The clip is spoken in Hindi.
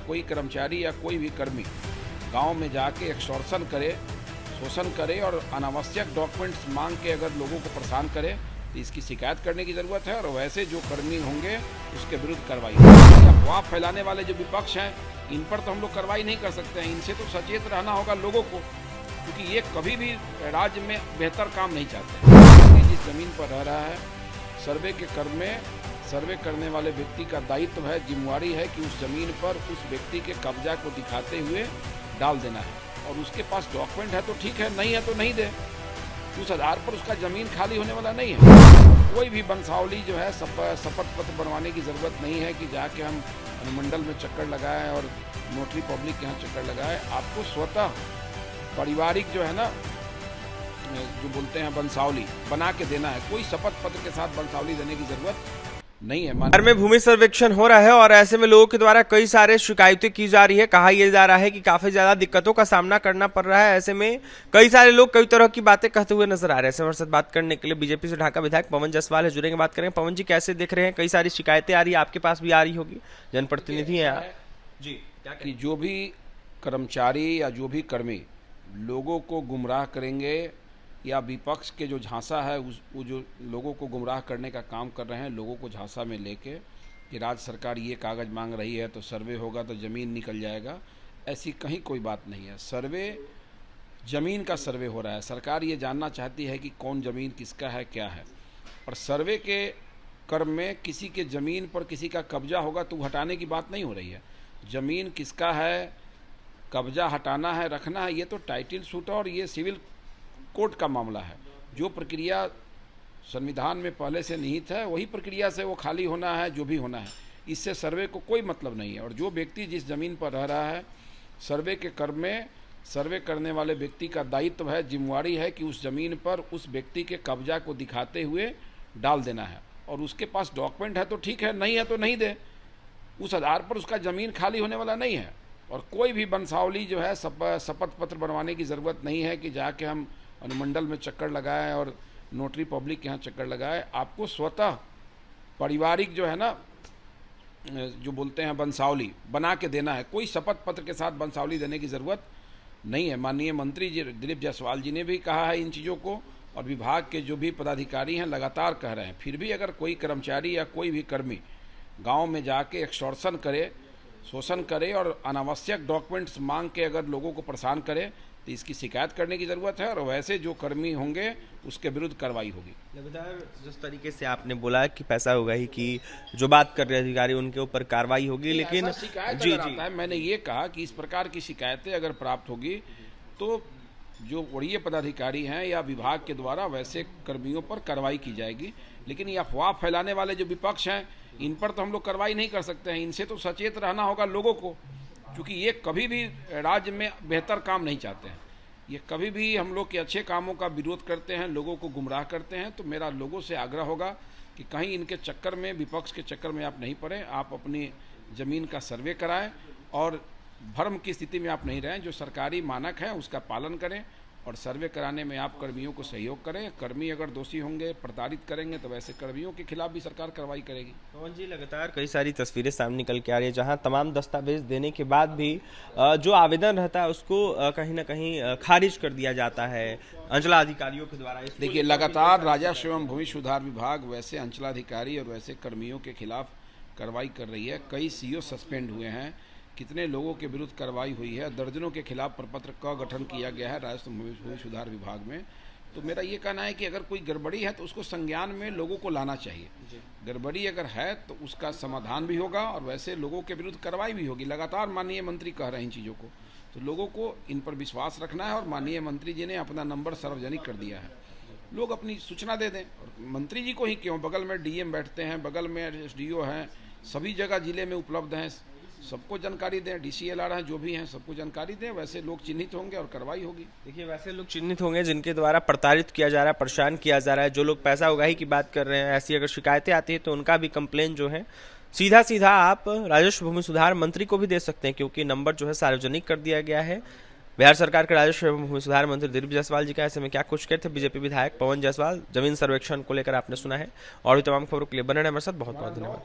कोई कर्मचारी या कोई भी कर्मी गांव में जाके एक्सटॉर्शन करे, शोषण करे और अनावश्यक डॉक्यूमेंट्स मांग के अगर लोगों को परेशान करे तो इसकी शिकायत करने की ज़रूरत है। और वैसे जो कर्मी होंगे उसके विरुद्ध कार्रवाई होगी। अफवाह फैलाने वाले जो विपक्ष हैं इन पर तो हम लोग कार्रवाई नहीं कर सकते हैं। इनसे तो सचेत रहना होगा लोगों को, क्योंकि ये कभी भी राज्य में बेहतर काम नहीं चाहते। जिस ज़मीन पर रह रहा है, सर्वे के क्रम में सर्वे करने वाले व्यक्ति का दायित्व है, जिम्मेवारी है कि उस ज़मीन पर उस व्यक्ति के कब्जा को दिखाते हुए डाल देना है। और उसके पास डॉक्यूमेंट है तो ठीक है, नहीं है तो नहीं दे। उस आधार पर उसका ज़मीन खाली होने वाला नहीं है। कोई भी वंशावली जो है शपथ पत्र बनवाने की ज़रूरत नहीं है कि जाके हम अनुमंडल में चक्कर लगाएं और नोटरी पब्लिक के यहाँ चक्कर लगाएं। आपको स्वतः पारिवारिक जो है ना, जो बोलते हैं वंशावली बना के देना है। कोई शपथ पत्र के साथ वंशावली देने की ज़रूरत नहीं है। बिहार में भूमि सर्वेक्षण हो रहा है और ऐसे में लोगों के द्वारा कई सारे शिकायतें की जा रही है। कहा यह जा रहा है कि काफी ज्यादा दिक्कतों का सामना करना पड़ रहा है। ऐसे में कई सारे लोग कई तरह की बातें कहते हुए नजर आ रहे हैं। हमारे साथ बात करने के लिए बीजेपी से ढाका विधायक पवन जायसवाल है, जुड़ेंगे, बात करेंगे। पवन जी, कैसे देख रहे हैं? कई सारी शिकायतें आ रही है, आपके पास भी आ रही होगी, जनप्रतिनिधि हैं आप जी। क्या कि जो भी कर्मचारी या जो भी कर्मी लोगों को गुमराह करेंगे या विपक्ष के जो झांसा है वो जो लोगों को गुमराह करने का काम कर रहे हैं, लोगों को झांसा में लेके कि राज्य सरकार ये कागज़ मांग रही है तो सर्वे होगा तो ज़मीन निकल जाएगा, ऐसी कहीं कोई बात नहीं है। सर्वे ज़मीन का सर्वे हो रहा है। सरकार ये जानना चाहती है कि कौन ज़मीन किसका है, क्या है। और सर्वे के क्रम में किसी के ज़मीन पर किसी का कब्जा होगा तो हटाने की बात नहीं हो रही है। ज़मीन किसका है, कब्जा हटाना है, रखना है, ये तो टाइटल सूट और ये सिविल कोर्ट का मामला है। जो प्रक्रिया संविधान में पहले से निहित है वही प्रक्रिया से वो खाली होना है, जो भी होना है। इससे सर्वे को कोई मतलब नहीं है। और जो व्यक्ति जिस ज़मीन पर रह रहा है, सर्वे के क्रम में सर्वे करने वाले व्यक्ति का दायित्व है, जिम्मेवारी है कि उस ज़मीन पर उस व्यक्ति के कब्जा को दिखाते हुए डाल देना है। और उसके पास डॉक्यूमेंट है तो ठीक है, नहीं है तो नहीं दे। उस आधार पर उसका ज़मीन खाली होने वाला नहीं है। और कोई भी वंशावली जो है शपथ पत्र बनवाने की ज़रूरत नहीं है कि जाके हम अनुमंडल में चक्कर लगाएं और नोटरी पब्लिक के यहाँ चक्कर लगाएं। आपको स्वतः पारिवारिक जो है ना, जो बोलते हैं वंशावली बना के देना है। कोई शपथ पत्र के साथ वंशावली देने की ज़रूरत नहीं है। माननीय मंत्री जी दिलीप जायसवाल जी ने भी कहा है इन चीज़ों को, और विभाग के जो भी पदाधिकारी हैं लगातार कह रहे हैं। फिर भी अगर कोई कर्मचारी या कोई भी कर्मी गाँव में जाके एक्सटॉर्शन करे, शोषण करे और अनावश्यक डॉक्यूमेंट्स मांग के अगर लोगों को परेशान करे तो इसकी शिकायत करने की ज़रूरत है। और वैसे जो कर्मी होंगे उसके विरुद्ध कार्रवाई होगी। लगातार जिस तरीके से आपने बोला कि पैसा होगा ही कि जो बात कर रहे अधिकारी उनके ऊपर कार्रवाई होगी, लेकिन शिकायत जी आता है। मैंने ये कहा कि इस प्रकार की शिकायतें अगर प्राप्त होगी तो जो वरीय पदाधिकारी हैं या विभाग के द्वारा वैसे कर्मियों पर कार्रवाई की जाएगी। लेकिन ये अफवाह फैलाने वाले जो विपक्ष हैं इन पर तो हम लोग कार्रवाई नहीं कर सकते हैं। इनसे तो सचेत रहना होगा लोगों को, क्योंकि ये कभी भी राज्य में बेहतर काम नहीं चाहते हैं। ये कभी भी हम लोग के अच्छे कामों का विरोध करते हैं, लोगों को गुमराह करते हैं। तो मेरा लोगों से आग्रह होगा कि कहीं इनके चक्कर में, विपक्ष के चक्कर में आप नहीं पड़े। आप अपनी ज़मीन का सर्वे कराएं और भ्रम की स्थिति में आप नहीं रहें। जो सरकारी मानक है उसका पालन करें और सर्वे कराने में आप कर्मियों को सहयोग करें। कर्मी अगर दोषी होंगे, प्रताड़ित करेंगे, तो वैसे कर्मियों के खिलाफ भी सरकार कार्रवाई करेगी। पवन जी, लगातार कई सारी तस्वीरें सामने निकल के आ रही है जहां तमाम दस्तावेज देने के बाद भी जो आवेदन रहता है उसको कहीं ना कहीं खारिज कर दिया जाता है अंचलाधिकारियों के द्वारा। देखिए, लगातार राजस्व एवं भूमि सुधार विभाग वैसे अंचलाधिकारी और वैसे कर्मियों के खिलाफ कार्रवाई कर रही है। कई सीओ सस्पेंड हुए हैं, कितने लोगों के विरुद्ध कार्रवाई हुई है, दर्जनों के खिलाफ प्रपत्र का गठन किया गया है राजस्व भूमि सुधार विभाग में। तो मेरा ये कहना है कि अगर कोई गड़बड़ी है तो उसको संज्ञान में लोगों को लाना चाहिए। गड़बड़ी अगर है तो उसका समाधान भी होगा और वैसे लोगों के विरुद्ध कार्रवाई भी होगी। लगातार माननीय मंत्री कह रहे हैं इन चीज़ों को, तो लोगों को इन पर विश्वास रखना है। और माननीय मंत्री जी ने अपना नंबर सार्वजनिक कर दिया है, लोग अपनी सूचना दे दें। और मंत्री जी को ही क्यों, बगल में डीएम बैठते हैं, बगल में एसडीओ हैं, सभी जगह जिले में उपलब्ध हैं, सबको जानकारी दें। डीसीएलआर हैं, जो भी हैं, सबको जानकारी दें। वैसे लोग चिन्हित होंगे और कार्रवाई होगी। देखिए, वैसे लोग चिन्हित होंगे जिनके द्वारा प्रताड़ित किया जा रहा है, परेशान किया जा रहा है। जो लोग पैसा उगाही की बात कर रहे हैं, ऐसी अगर शिकायतें आती है तो उनका भी कंप्लेन जो है सीधा सीधा आप राजस्व भूमि सुधार मंत्री को भी दे सकते हैं, क्योंकि नंबर जो है सार्वजनिक कर दिया गया है। बिहार सरकार के राजस्व एवं भूमि सुधार मंत्री दिलीप जायसवाल जी का ऐसे में क्या कुछ कहते थे बीजेपी विधायक पवन जायसवाल। जमीन सर्वेक्षण को लेकर आपने सुना है, और भी तमाम खबरों के लिए बने रहें हमारे साथ। बहुत बहुत धन्यवाद।